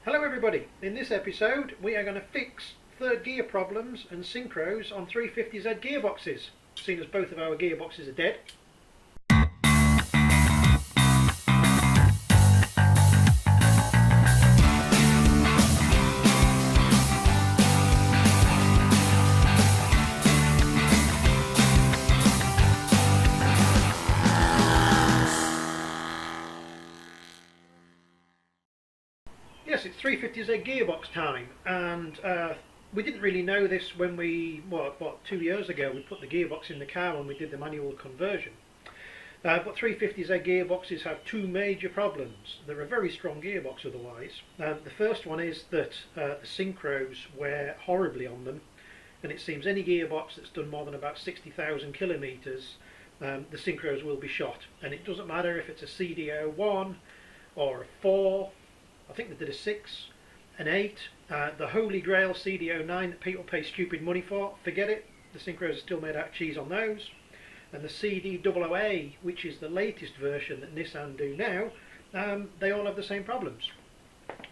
Hello everybody, in this episode we are going to fix third gear problems and synchros on 350Z gearboxes, seeing as both of our gearboxes are dead. Yes, it's 350Z gearbox time, and we didn't really know this when we, 2 years ago we put the gearbox in the car when we did the manual conversion. But 350Z gearboxes have two major problems. They're a very strong gearbox otherwise. The first one is that the synchros wear horribly on them, and it seems any gearbox that's done more than about 60,000 kilometres, the synchros will be shot. And it doesn't matter if it's a CDO1 or a 4, I think they did a 6, an 8, the holy grail CDO9 that people pay stupid money for, forget it, the synchros are still made out of cheese on those. And the CD00A, which is the latest version that Nissan do now, they all have the same problems,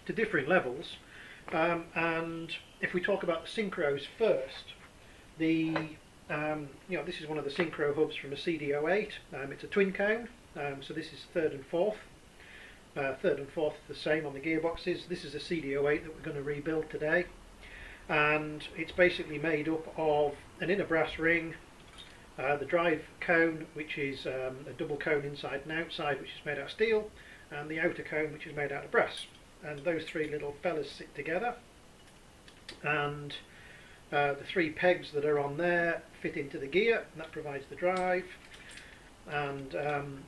to differing levels. And if we talk about the synchros first, this is one of the synchro hubs from a CD08, it's a twin cone, so this is third and fourth. Third and fourth the same on the gearboxes. This is a CD08 that we're going to rebuild today, and it's basically made up of an inner brass ring, the drive cone, which is a double cone inside and outside, which is made out of steel, and the outer cone, which is made out of brass. And those three little fellas sit together, and the three pegs that are on there fit into the gear, and that provides the drive. And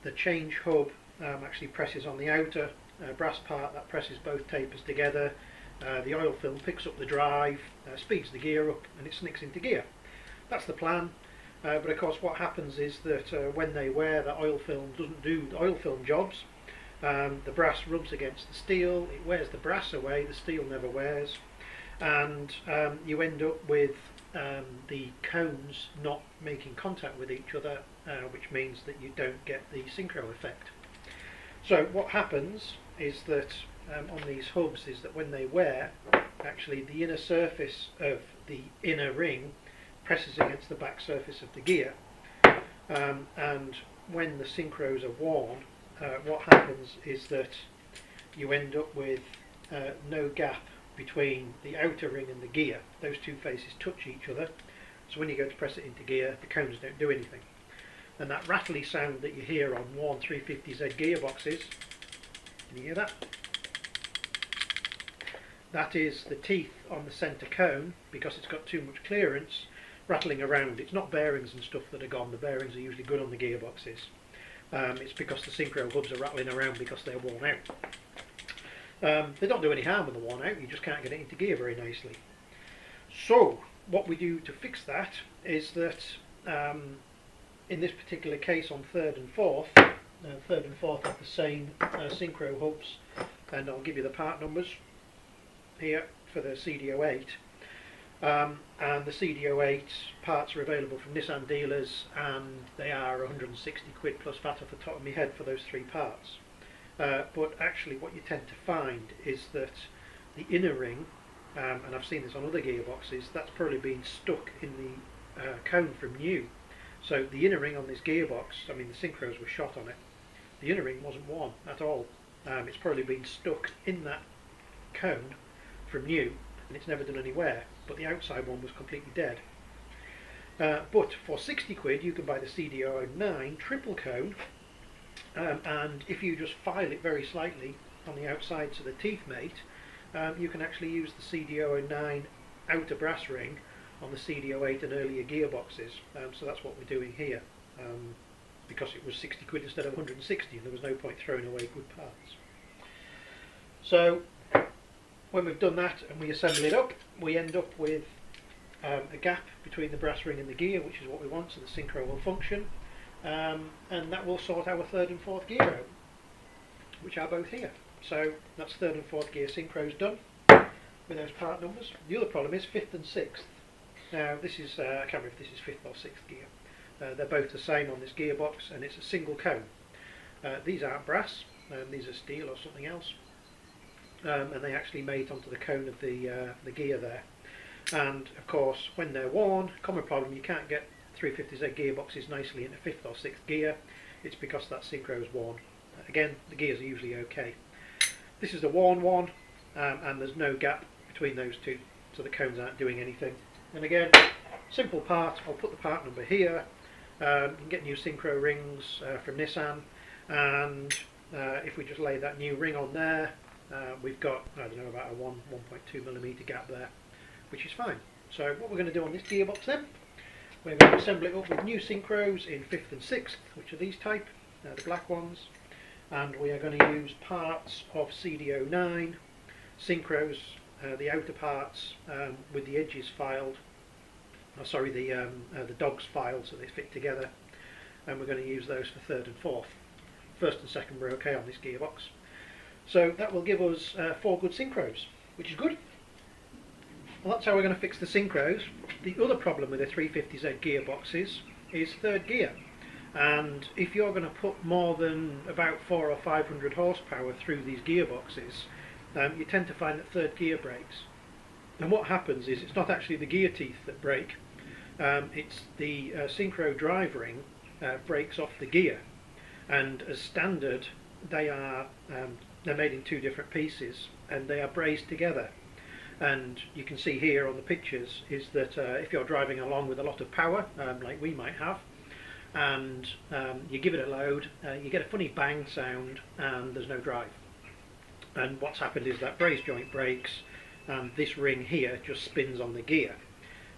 the change hub actually presses on the outer brass part, that presses both tapers together. The oil film picks up the drive, speeds the gear up, and it snicks into gear. That's the plan. But of course what happens is that when they wear, the oil film doesn't do the oil film jobs. The brass rubs against the steel, it wears the brass away, the steel never wears, and you end up with the cones not making contact with each other, which means that you don't get the synchro effect. So what happens is that on these hubs is that when they wear, actually the inner surface of the inner ring presses against the back surface of the gear, and when the synchros are worn, what happens is that you end up with no gap between the outer ring and the gear. Those two faces touch each other, so when you go to press it into gear, the cones don't do anything. And that rattly sound that you hear on worn 350Z gearboxes, can you hear that? That is the teeth on the centre cone, because it's got too much clearance, rattling around. It's not bearings and stuff that are gone, the bearings are usually good on the gearboxes. It's because the synchro hubs are rattling around because they're worn out. They don't do any harm when they're worn out, you just can't get it into gear very nicely. So what we do to fix that is that in this particular case on third and fourth have the same synchro hubs, and I'll give you the part numbers here for the CD08. And the CD08 parts are available from Nissan dealers, and they are 160 quid plus VAT off the top of my head for those three parts. But actually what you tend to find is that the inner ring, and I've seen this on other gearboxes, that's probably been stuck in the cone from new. So the inner ring on this gearbox, I mean the synchros were shot on it, the inner ring wasn't worn at all. It's probably been stuck in that cone from new, and it's never done any wear, but the outside one was completely dead. But for 60 quid you can buy the CD09 triple cone, and if you just file it very slightly on the outside so the teeth mate, you can actually use the CD09 outer brass ring on the CD08 and earlier gearboxes. So that's what we're doing here, because it was 60 quid instead of 160, and there was no point throwing away good parts. So when we've done that and we assemble it up, we end up with a gap between the brass ring and the gear, which is what we want, so the synchro will function, and that will sort our third and fourth gear out, which are both here. So that's third and fourth gear synchros done with those part numbers. The other problem is fifth and sixth. Now this is, I can't remember if this is fifth or sixth gear. They're both the same on this gearbox, and it's a single cone. These aren't brass, these are steel or something else. and they actually mate onto the cone of the gear there. And of course, when they're worn, common problem, you can't get 350Z gearboxes nicely in a 5th or 6th gear. It's because that synchro is worn. Again, the gears are usually okay. This is the worn one, and there's no gap between those two, so the cones aren't doing anything. And again, simple part. I'll put the part number here. You can get new synchro rings from Nissan, and if we just lay that new ring on there, we've got, I don't know, about a 1.2mm gap there, which is fine. So what we're going to do on this gearbox then, we're going to assemble it up with new synchros in 5th and 6th, which are these type, the black ones, and we are going to use parts of CD09 synchros, the outer parts with the edges filed, the dogs filed so they fit together, and we're going to use those for 3rd and 4th. 1st and 2nd were okay on this gearbox. So that will give us 4 good synchros, which is good. Well, that's how we're going to fix the synchros. The other problem with the 350Z gearboxes is 3rd gear, and if you're going to put more than about 400 or 500 horsepower through these gearboxes, you tend to find that 3rd gear breaks. And what happens is it's not actually the gear teeth that break, it's the synchro drive ring breaks off the gear, and as standard they're made in 2 different pieces and they are braced together. And you can see here on the pictures is that if you're driving along with a lot of power, like we might have, and you give it a load, you get a funny bang sound and there's no drive. And what's happened is that brace joint breaks and this ring here just spins on the gear.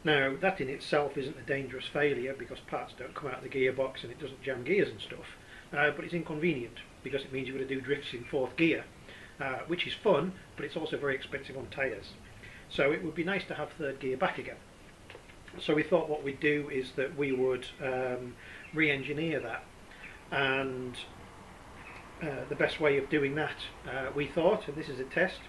Now that in itself isn't a dangerous failure because parts don't come out of the gearbox and it doesn't jam gears and stuff, but it's inconvenient because it means you've got to do drifts in 4th gear, which is fun, but it's also very expensive on tyres. So it would be nice to have 3rd gear back again. So we thought what we'd do is that we would re-engineer that, and the best way of doing that, we thought, and this is a test,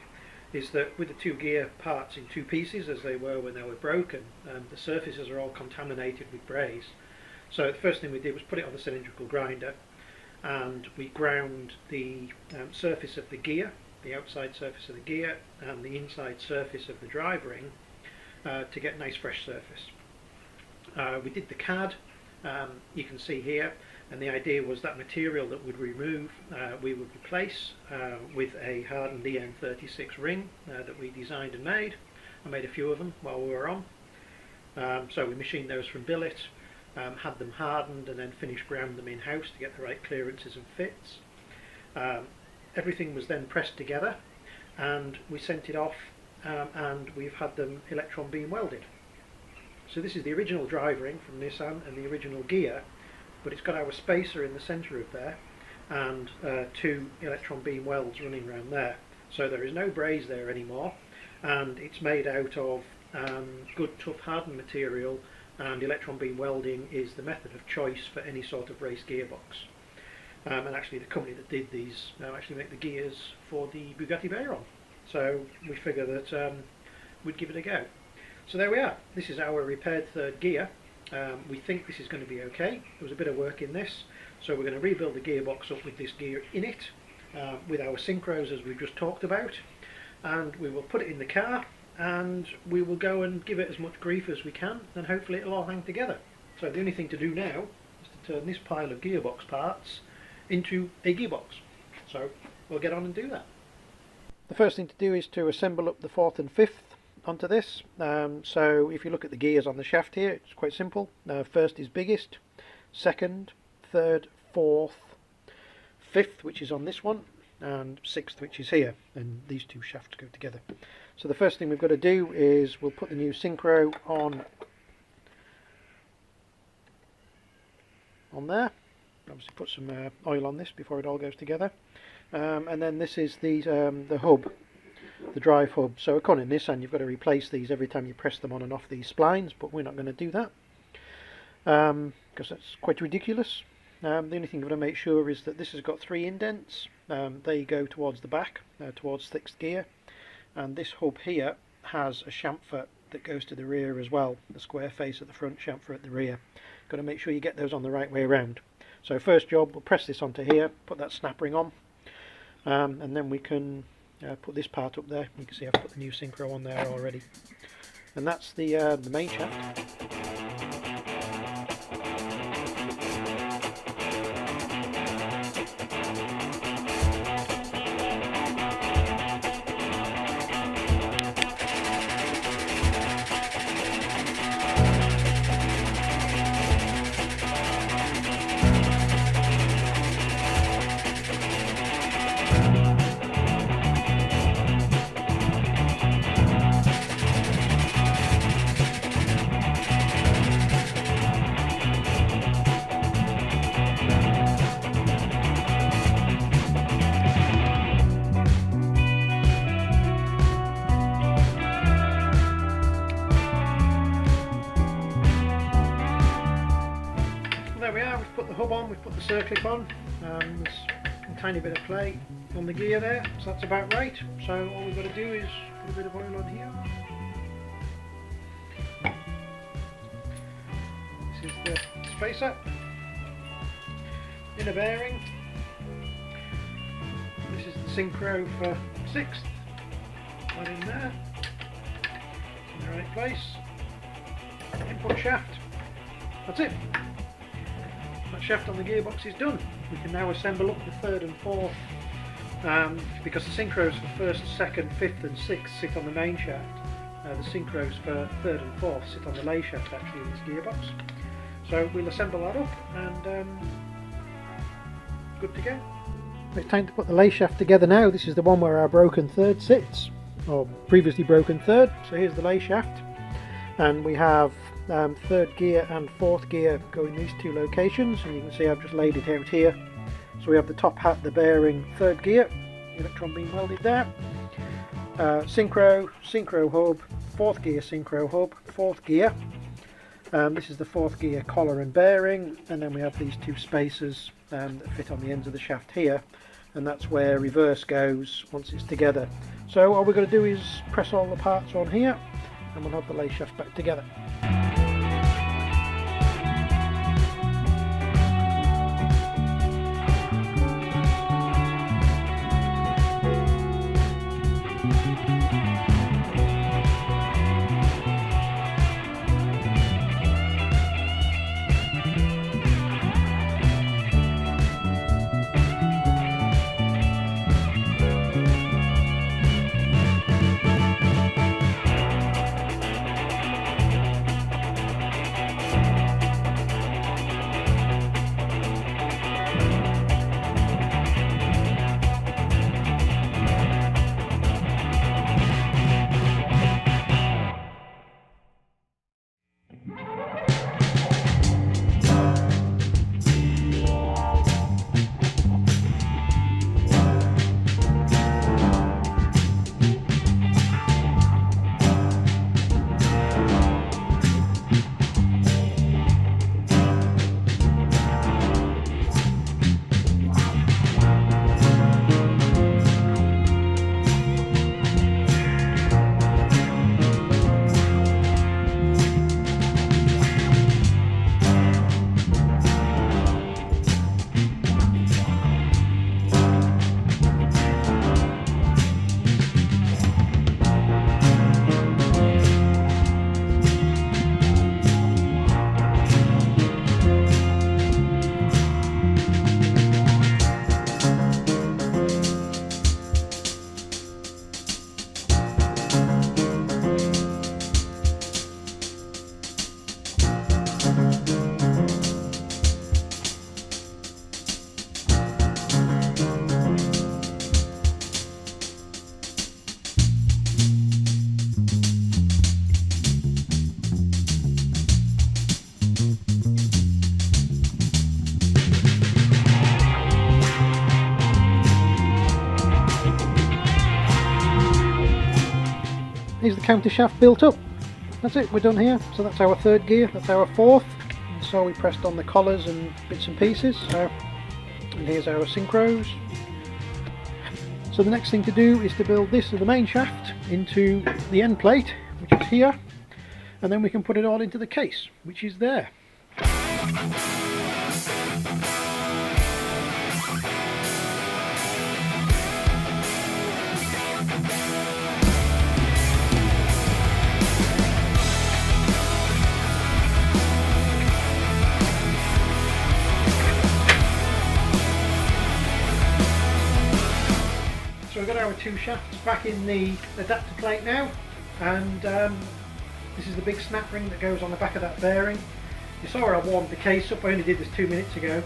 is that with the 2 gear parts in 2 pieces as they were when they were broken, the surfaces are all contaminated with braze. So the first thing we did was put it on the cylindrical grinder, and we ground the surface of the gear, the outside surface of the gear and the inside surface of the drive ring to get a nice fresh surface. We did the CAD, you can see here, and the idea was that material that would remove we would replace with a hardened EN36 ring that we designed and made. I made a few of them while we were on. So we machined those from billet, had them hardened and then finished ground them in-house to get the right clearances and fits. Everything was then pressed together and we sent it off, and we've had them electron beam welded. So this is the original drive ring from Nissan and the original gear, but it's got our spacer in the centre of there and 2 electron beam welds running around there. So there is no braze there anymore, and it's made out of good tough hardened material, and electron beam welding is the method of choice for any sort of race gearbox. And actually the company that did these actually make the gears for the Bugatti Veyron. So we figure that we'd give it a go. So there we are. This is our repaired 3rd gear. We think this is going to be okay. There was a bit of work in this, so we're going to rebuild the gearbox up with this gear in it, with our synchros as we've just talked about, and we will put it in the car and we will go and give it as much grief as we can, and hopefully it'll all hang together. So the only thing to do now is to turn this pile of gearbox parts into a gearbox. So we'll get on and do that. The first thing to do is to assemble up the 4th and 5th onto this. So if you look at the gears on the shaft here, it's quite simple. 1st is biggest, 2nd, 3rd, 4th, 5th, which is on this one, and 6th, which is here, and these 2 shafts go together. So the first thing we've got to do is we'll put the new synchro on there. Obviously put some oil on this before it all goes together, and then this is the hub, the drive hub. So according to Nissan, you've got to replace these every time you press them on and off these splines, but we're not going to do that because that's quite ridiculous. The only thing you've got to make sure is that this has got 3 indents. They go towards the back, towards 6th gear, and this hub here has a chamfer that goes to the rear as well, the square face at the front, chamfer at the rear. Got to make sure you get those on the right way around. So first job, we'll press this onto here, put that snap ring on, and then we can put this part up there. You can see I've put the new synchro on there already, and that's the main shaft. There we are, we've put the hub on, we've put the circlip on, there's a tiny bit of play on the gear there, so that's about right. So all we've got to do is put a bit of oil on here. This is the spacer, inner bearing, this is the synchro for 6th, that in there, in the right place, input shaft, that's it. That shaft on the gearbox is done. We can now assemble up the 3rd and 4th, because the synchros for 1st, 2nd, 5th and 6th sit on the main shaft. The synchros for 3rd and 4th sit on the lay shaft actually in this gearbox. So we'll assemble that up and good to go. It's time to put the lay shaft together now. This is the one where our broken 3rd sits, or previously broken 3rd. So here's the lay shaft, and we have 3rd gear and 4th gear go in these 2 locations, and you can see I've just laid it out here. So we have the top hat, the bearing, 3rd gear, electron being welded there, synchro hub, 4th gear synchro hub, 4th gear, this is the 4th gear collar and bearing, and then we have these 2 spacers that fit on the ends of the shaft here, and that's where reverse goes once it's together. So all we're going to do is press all the parts on here, and we'll have the lay shaft back together. Here's the countershaft built up. That's it, we're done here. So that's our 3rd gear, that's our 4th. And so we pressed on the collars and bits and pieces. So, and here's our synchros. So the next thing to do is to build this as the main shaft into the end plate, which is here, and then we can put it all into the case, which is there. two shafts back in the adapter plate now, and this is the big snap ring that goes on the back of that bearing. You saw I warmed the case up. I only did this 2 minutes ago.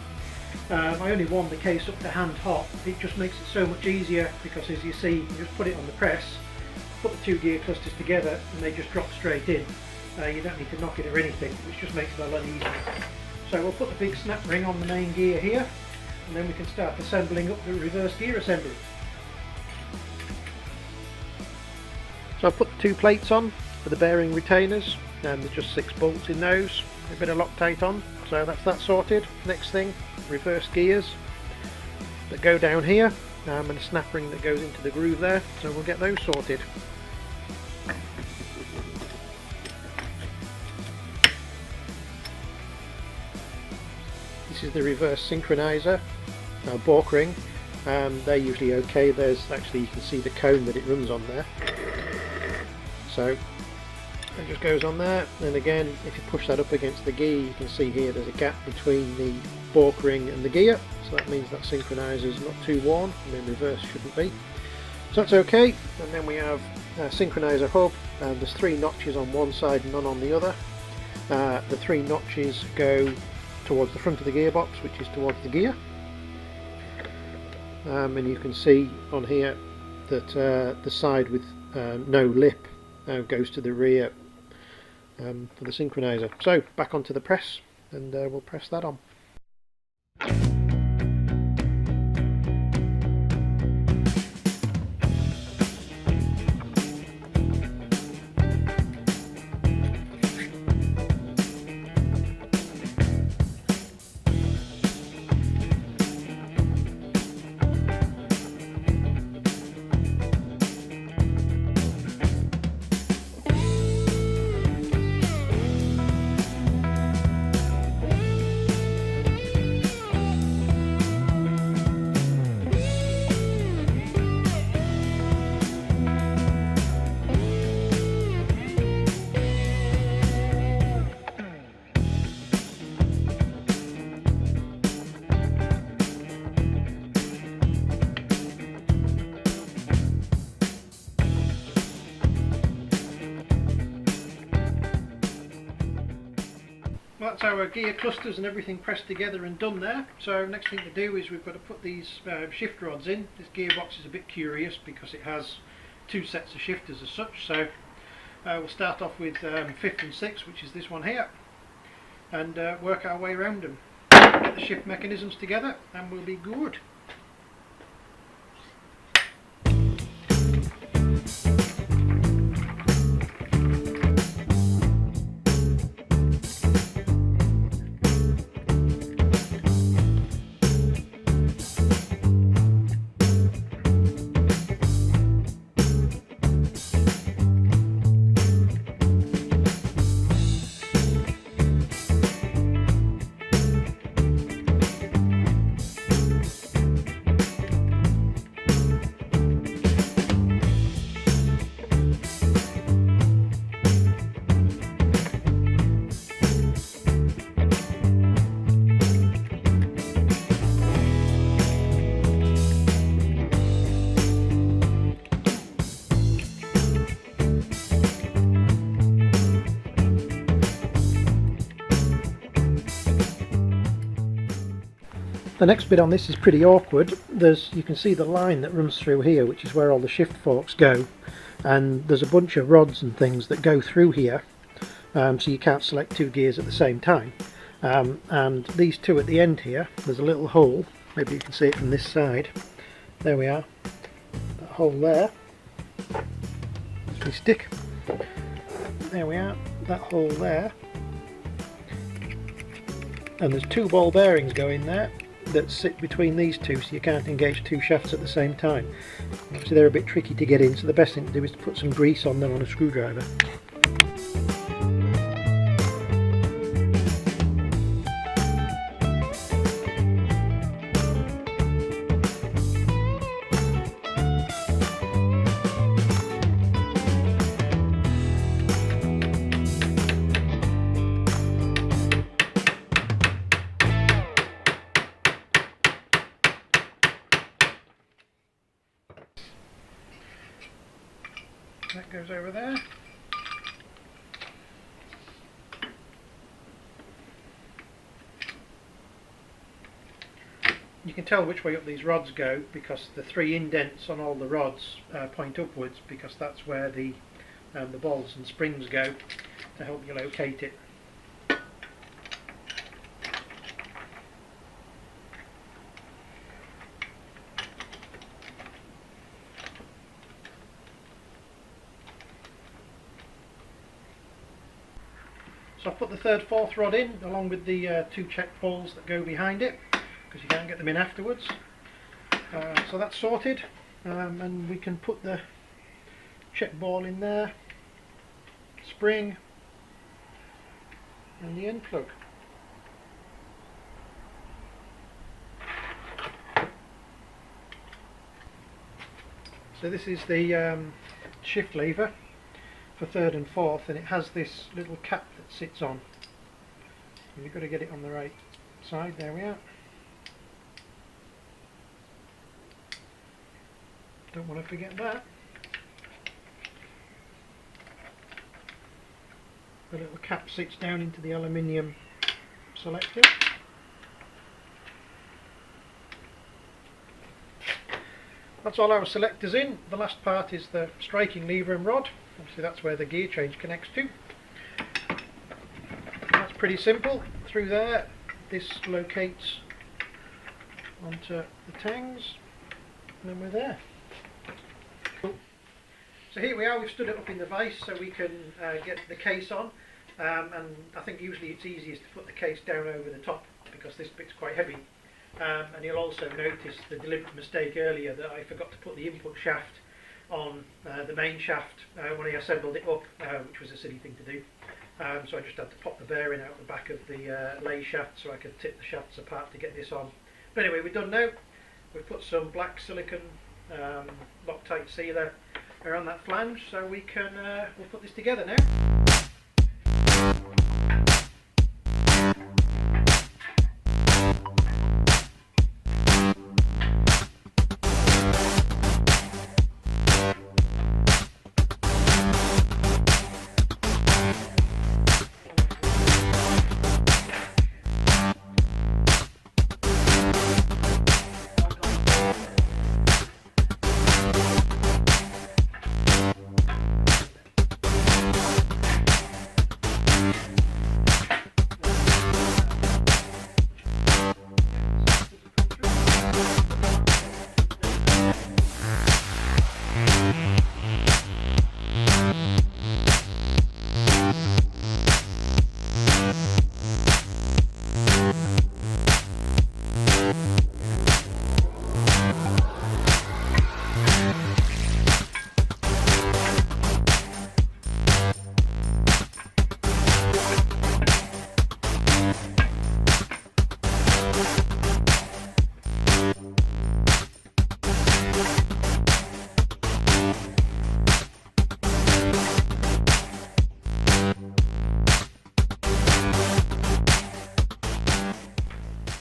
I only warmed the case up to hand hot. It just makes it so much easier because, as you see, you just put it on the press, put the two gear clusters together, and they just drop straight in. You don't need to knock it or anything, which just makes it a lot easier. So we'll put the big snap ring on the main gear here, and then we can start assembling up the reverse gear assembly. So I've put the two plates on for the bearing retainers, and there's just 6 bolts in those, a bit of Loctite on, so that's that sorted. Next thing, reverse gears that go down here, and a snap ring that goes into the groove there, so we'll get those sorted. This is the reverse synchronizer, Bork ring. They're usually okay. There's actually, you can see the cone that it runs on there. So it just goes on there, and again, if you push that up against the gear, you can see here there's a gap between the Bork ring and the gear, so that means that synchronizer is not too worn, and then reverse shouldn't be. So that's okay. And then we have a synchronizer hub, and there's 3 notches on one side and none on the other. The 3 notches go towards the front of the gearbox, which is towards the gear. And you can see on here that the side with no lip goes to the rear for the synchronizer. So back onto the press, and we'll press that on. That's our gear clusters and everything pressed together and done there. So next thing to do is we've got to put these shift rods in. This gearbox is a bit curious because it has 2 sets of shifters as such. So we'll start off with 5th and 6th, which is this one here, and work our way around them. Get the shift mechanisms together and we'll be good. The next bit on this is pretty awkward. You can see the line that runs through here, which is where all the shift forks go, and there's a bunch of rods and things that go through here, so you can't select 2 gears at the same time. And these 2 at the end here, there's a little hole, maybe you can see it from this side. There we are, that hole there. We stick. There we are, that hole there. And there's 2 ball bearings going there that sit between these 2, so you can't engage 2 shafts at the same time. Obviously they're a bit tricky to get in, so the best thing to do is to put some grease on them on a screwdriver. That goes over there. You can tell which way up these rods go because the 3 indents on all the rods point upwards, because that's where the balls and springs go to help you locate it. So I've put the 3rd, 4th rod in along with the 2 check balls that go behind it, because you can't get them in afterwards. So that's sorted, and we can put the check ball in there, spring, and the end plug. So this is the shift lever for 3rd and 4th, and it has this little cap that sits on, and you've got to get it on the right side. There we are. Don't want to forget that. The little cap sits down into the aluminium selector. That's all our selectors in. The last part is the striking lever and rod. Obviously that's where the gear change connects to. That's pretty simple. Through there, this locates onto the tangs, and then we're there. So here we are, we've stood it up in the vise so we can get the case on, and I think usually it's easiest to put the case down over the top because this bit's quite heavy. And you'll also notice the deliberate mistake earlier that I forgot to put the input shaft on the main shaft when I assembled it up, which was a silly thing to do. So I just had to pop the bearing out the back of the lay shaft so I could tip the shafts apart to get this on. But anyway, we're done now. We've put some black silicone Loctite sealer around that flange, so we can we'll put this together now.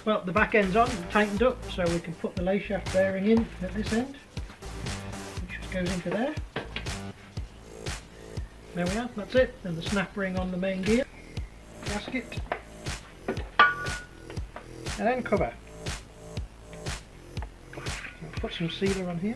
Well, the back end's on, tightened up, so we can put the lay shaft bearing in at this end, which just goes into there. There we are, that's it. And the snap ring on the main gear gasket, and then cover. I'll put some sealer on here.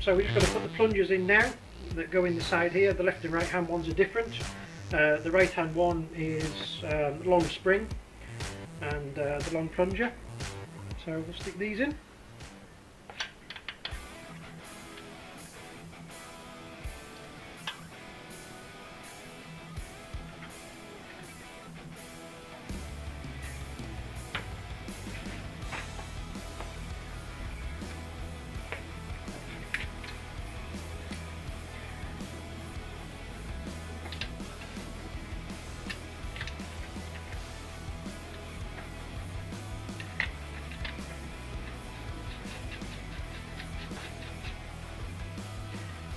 So we're just going to put the plungers in now that go in the side here. The left and right hand ones are different. The right hand one is long spring and the long plunger. So we'll stick these in.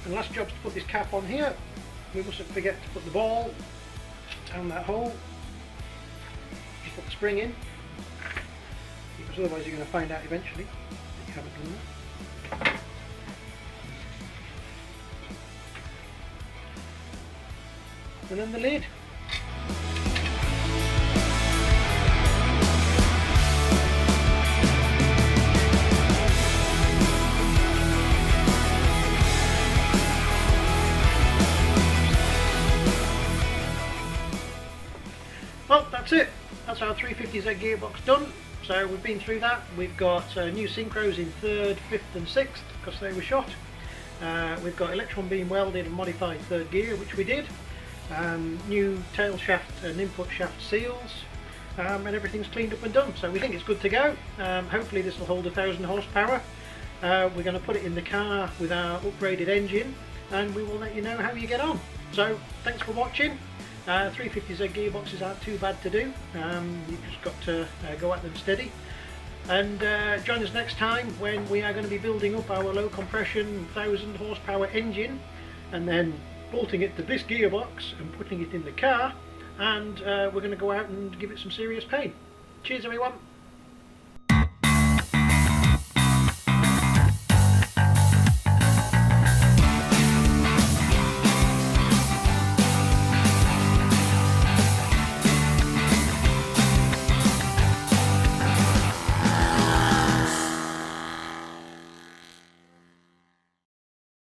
And last job's to put this cap on here. We mustn't forget to put the ball down that hole. Just put the spring in, because otherwise you're going to find out eventually that you haven't done that. And then the lid. Well, that's it. That's our 350Z gearbox done. So we've been through that. We've got new synchros in 3rd, 5th and 6th because they were shot. We've got electron beam welded and modified 3rd gear, which we did. New tail shaft and input shaft seals, and everything's cleaned up and done. So we think it's good to go. Hopefully this will hold 1,000 horsepower. We're going to put it in the car with our upgraded engine, and we will let you know how you get on. So thanks for watching. 350Z gearboxes aren't too bad to do. You've just got to go at them steady. And join us next time when we are going to be building up our low compression 1,000 horsepower engine, and then bolting it to this gearbox and putting it in the car, and we're going to go out and give it some serious pain. Cheers everyone.